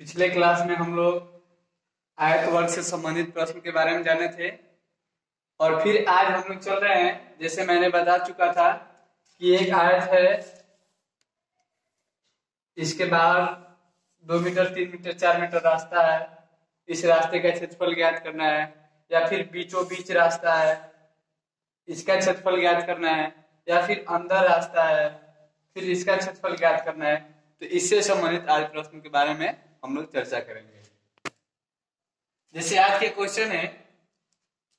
पिछले क्लास में हम लोग आयत वर्ग से संबंधित प्रश्न के बारे में जाने थे और फिर आज हम लोग चल रहे हैं। जैसे मैंने बता चुका था कि एक आयत है, इसके बाहर 2 मीटर 3 मीटर 4 मीटर रास्ता है। इस रास्ते का क्षेत्रफल ज्ञात करना है, या फिर बीचों बीच रास्ता है, इसका क्षेत्रफल ज्ञात करना है, या फिर अंदर रास्ता है, फिर इसका क्षेत्रफल ज्ञात करना है। तो इससे संबंधित आज प्रश्न के बारे में हम लोग चर्चा करेंगे। जैसे आज के क्वेश्चन है,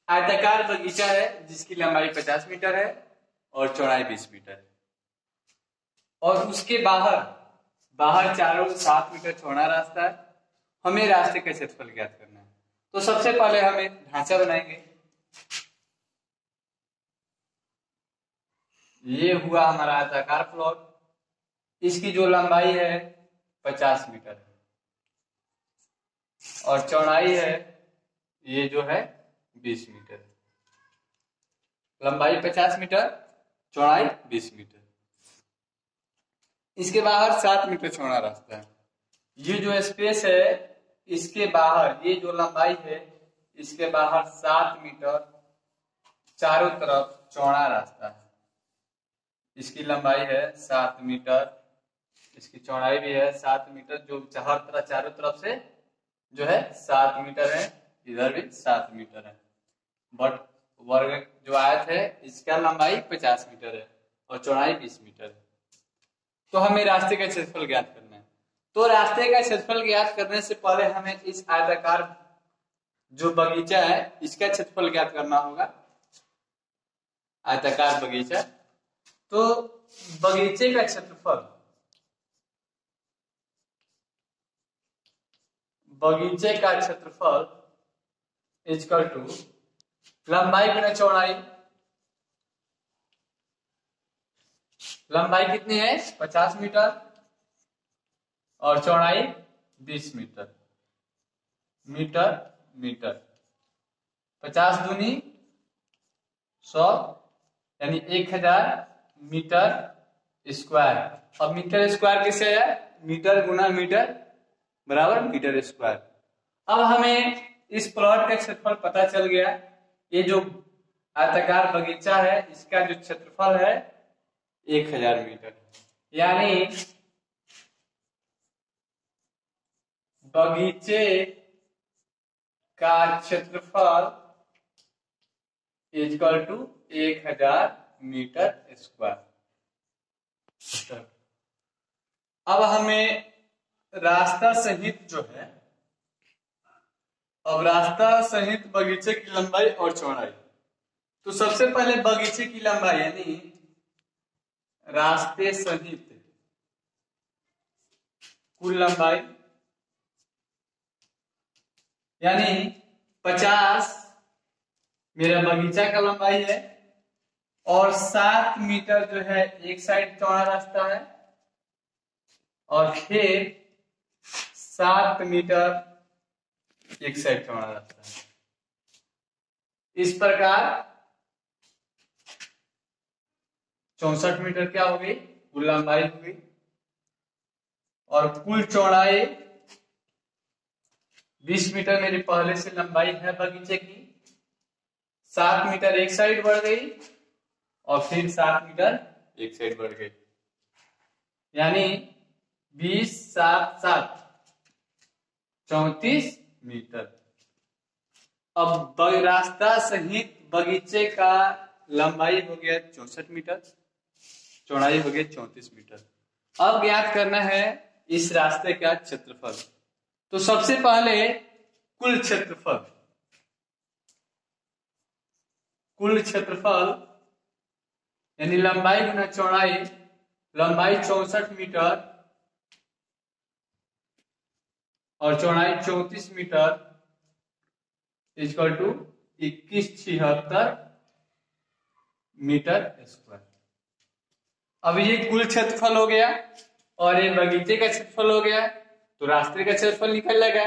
आयताकार बगीचा है जिसकी लंबाई 50 मीटर है और चौड़ाई 20 मीटर है, और उसके बाहर चारों 7 मीटर चौड़ा रास्ता है। हमें रास्ते का क्षेत्रफल ज्ञात करना है। तो सबसे पहले हम एक ढांचा बनाएंगे। ये हुआ हमारा आयताकार प्लॉट। इसकी जो लंबाई है 50 मीटर है और चौड़ाई है, ये जो है 20 मीटर। लंबाई 50 मीटर, चौड़ाई 20 मीटर। इसके बाहर 7 मीटर चौड़ा रास्ता है। ये जो स्पेस है, इसके बाहर ये जो लंबाई है, इसके बाहर 7 मीटर चारों तरफ चौड़ा रास्ता है। इसकी लंबाई है 7 मीटर, इसकी चौड़ाई भी है 7 मीटर। जो चारों तरफ से जो है 7 मीटर है, इधर भी 7 मीटर है। बट वर्ग जो आयत है, इसका लंबाई 50 मीटर है और चौड़ाई 20 मीटर है। तो हमें रास्ते का क्षेत्रफल ज्ञात करना है। तो रास्ते का क्षेत्रफल ज्ञात करने से पहले हमें इस आयताकार जो बगीचा है, इसका क्षेत्रफल ज्ञात करना होगा। आयताकार बगीचा, तो बगीचे का क्षेत्रफल, बगीचे का क्षेत्रफल इक्वल टू लंबाई गुना चौड़ाई। लंबाई कितनी है 50 मीटर और चौड़ाई 20 मीटर। मीटर 50 दूनी 100 यानी 1000 मीटर स्क्वायर। अब मीटर स्क्वायर किससे है? मीटर गुना मीटर बराबर मीटर स्क्वायर। अब हमें इस प्लॉट का क्षेत्रफल पता चल गया। ये जो आयताकार बगीचा है, इसका जो क्षेत्रफल है 1000 मीटर, यानी बगीचे का क्षेत्रफल इक्वल टू 1000 मीटर स्क्वायर। अब हमें रास्ता सहित जो है, अब रास्ता सहित बगीचे की लंबाई और चौड़ाई। तो सबसे पहले बगीचे की लंबाई यानी रास्ते सहित कुल लंबाई, यानी 50 मेरा बगीचा का लंबाई है और 7 मीटर जो है एक साइड चौड़ा रास्ता है, और फिर 7 मीटर एक साइड चौड़ा रास्ता है। इस प्रकार 64 मीटर क्या हो गई? कुल लंबाई हो गई। और कुल चौड़ाई 20 मीटर मेरी पहले से लंबाई है बगीचे की। 7 मीटर एक साइड बढ़ गई और फिर 7 मीटर एक साइड बढ़ गई, यानी 20 7 7 34 मीटर। अब रास्ता सहित बगीचे का लंबाई हो गया 64 मीटर, चौड़ाई हो गई 34 मीटर। अब ज्ञात करना है इस रास्ते का क्षेत्रफल। तो सबसे पहले कुल क्षेत्रफल यानी लंबाई गुना चौड़ाई। लंबाई 64 मीटर और चौड़ाई 34 metre equal to 2176 metre square. अब ये कुल क्षेत्रफल हो गया और ये बगीचे का क्षेत्रफल हो गया। तो रास्ते का क्षेत्रफल निकलेगा।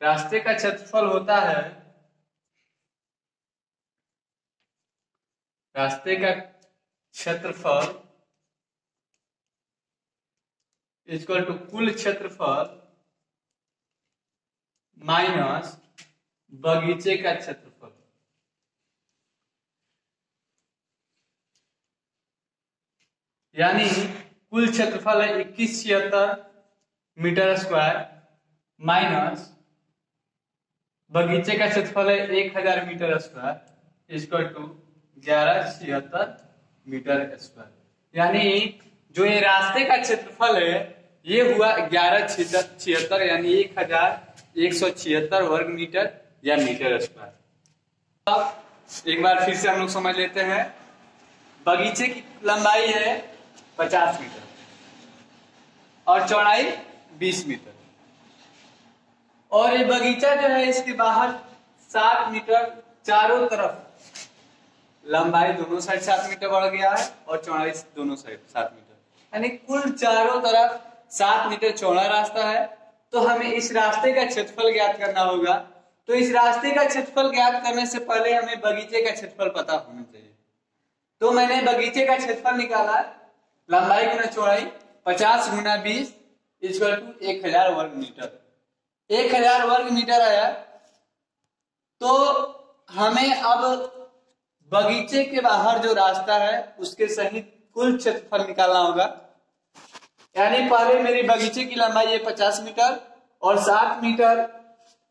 रास्ते का क्षेत्रफल होता है, रास्ते का क्षेत्रफल इक्वल टू कुल क्षेत्रफल माइनस बगीचे का क्षेत्रफल, यानी कुल क्षेत्रफल है 2176 मीटर स्क्वायर माइनस बगीचे का क्षेत्रफल है 1000 metre square equal to 1176 metre square. यानी जो ये रास्ते का क्षेत्रफल है ये हुआ 1176 यानी 1176 वर्ग मीटर या मीटर स्क्वायर। अब एक बार फिर से हम लोग समझ लेते हैं। बगीचे की लंबाई है 50 मीटर और चौड़ाई 20 मीटर और ये बगीचा जो है इसके बाहर 7 मीटर, चारों तरफ लंबाई दोनों साइड 7 मीटर बढ़ गया है और चौड़ाई दोनों साइड 7 मीटर, यानी कुल चारों तरफ 7 मीटर चौड़ा रास्ता है। तो हमें इस रास्ते का क्षेत्रफल ज्ञात करना होगा। तो इस रास्ते का क्षेत्रफल ज्ञात करने से पहले हमें बगीचे का क्षेत्रफल पता होना चाहिए। तो मैंने बगीचे का क्षेत्रफल निकाला, लंबाई गुना चौड़ाई 50 गुना 20 इक्वल टू 1000 वर्ग मीटर। 1000 वर्ग मीटर आया। तो हमें अब बगीचे के बाहर जो रास्ता है उसके सहित कुल क्षेत्रफल निकालना होगा। यानी पहले मेरी बगीचे की लंबाई है 50 मीटर और 7 मीटर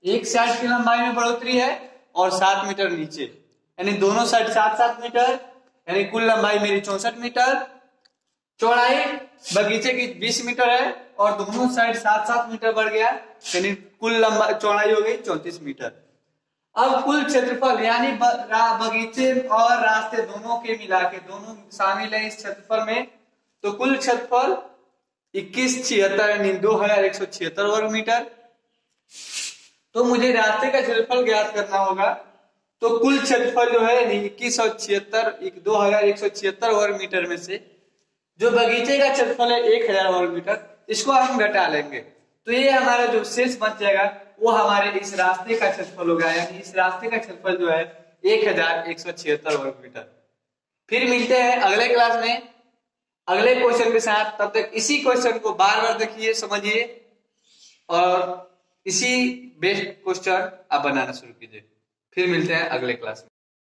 एक साइड की लंबाई में बढ़ोतरी है और 7 मीटर नीचे, यानी दोनों साइड 7-7 मीटर, यानी कुल लंबाई मेरी 64 मीटर। चौड़ाई बगीचे की 20 मीटर है और दोनों साइड 7-7 मीटर बढ़ गया, यानी कुल लंबाई चौड़ाई हो गई 34 मीटर। अब कुल क्षेत्रफल यानी बगीचे और रास्ते दोनों के मिला के दोनों शामिल है इस क्षेत्रफल में। तो कुल क्षेत्रफल 2176 यानी 2176 वर्ग मीटर। तो मुझे रास्ते का क्षेत्रफल ज्ञात करना होगा। तो कुल क्षेत्रफल जो है 2176 वर्ग मीटर में से जो बगीचे का क्षेत्रफल है 1000 वर्ग मीटर, इसको हम घटा लेंगे। तो ये हमारा जो शेष बच जाएगा वो हमारे इस रास्ते का क्षेत्रफल होगा, यानी इस रास्ते का क्षेत्रफल जो है 1176 वर्ग मीटर। फिर मिलते हैं अगले क्लास में अगले क्वेश्चन के साथ। तब तक इसी क्वेश्चन को बार बार देखिए, समझिए और इसी बेस्ट क्वेश्चन आप बनाना शुरू कीजिए। फिर मिलते हैं अगले क्लास में।